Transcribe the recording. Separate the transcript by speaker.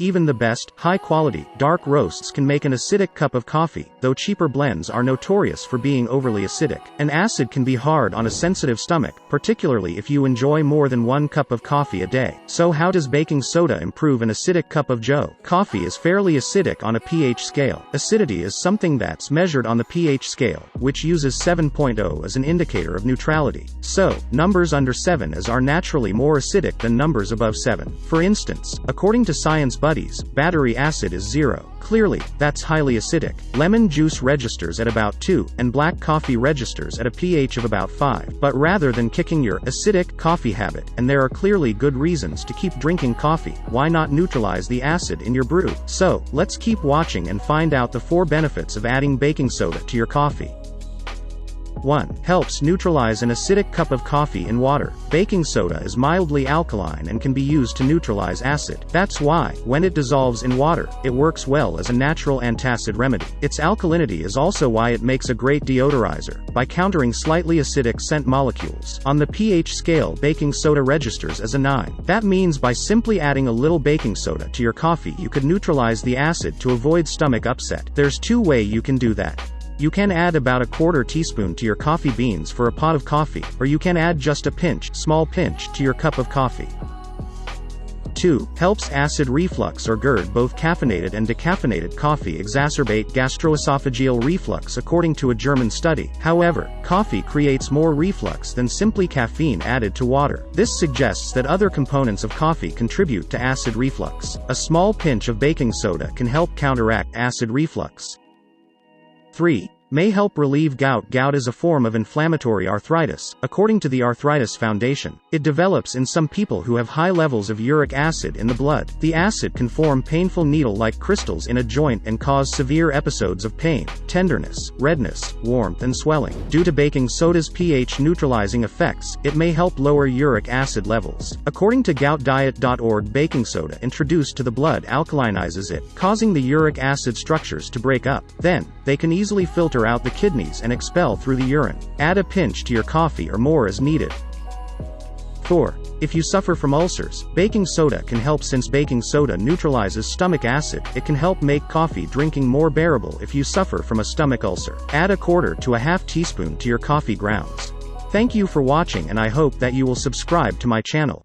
Speaker 1: Even the best, high-quality, dark roasts can make an acidic cup of coffee, though cheaper blends are notorious for being overly acidic. An acid can be hard on a sensitive stomach, particularly if you enjoy more than 1 cup of coffee a day. So how does baking soda improve an acidic cup of joe? Coffee is fairly acidic on a pH scale. Acidity is something that's measured on the pH scale, which uses 7.0 as an indicator of neutrality. So, numbers under 7 are naturally more acidic than numbers above 7. For instance, according to Science Buddies, battery acid is 0. Clearly, that's highly acidic. Lemon juice registers at about 2, and black coffee registers at a pH of about 5. But rather than kicking your acidic coffee habit, and there are clearly good reasons to keep drinking coffee, why not neutralize the acid in your brew? So, let's keep watching and find out the 4 benefits of adding baking soda to your coffee. 1. Helps neutralize an acidic cup of coffee in water. Baking soda is mildly alkaline and can be used to neutralize acid. That's why, when it dissolves in water, it works well as a natural antacid remedy. Its alkalinity is also why it makes a great deodorizer, by countering slightly acidic scent molecules. On the pH scale, baking soda registers as a 9. That means by simply adding a little baking soda to your coffee you could neutralize the acid to avoid stomach upset. There's 2 ways you can do that. You can add about a 1/4 teaspoon to your coffee beans for a pot of coffee, or you can add just a small pinch, to your cup of coffee. 2. Helps acid reflux or GERD. Both caffeinated and decaffeinated coffee exacerbate gastroesophageal reflux according to a German study. However, coffee creates more reflux than simply caffeine added to water. This suggests that other components of coffee contribute to acid reflux. A small pinch of baking soda can help counteract acid reflux. 3. May help relieve gout. Gout is a form of inflammatory arthritis, according to the Arthritis Foundation. It develops in some people who have high levels of uric acid in the blood. The acid can form painful needle-like crystals in a joint and cause severe episodes of pain, tenderness, redness, warmth and swelling. Due to baking soda's pH neutralizing effects, it may help lower uric acid levels. According to goutdiet.org, baking soda introduced to the blood alkalinizes it, causing the uric acid structures to break up. Then, they can easily filter out the kidneys and expel through the urine. Add a pinch to your coffee or more as needed. 4. If you suffer from ulcers, baking soda can help. Since baking soda neutralizes stomach acid, it can help make coffee drinking more bearable if you suffer from a stomach ulcer. Add a 1/4 to a 1/2 teaspoon to your coffee grounds. Thank you for watching, and I hope that you will subscribe to my channel.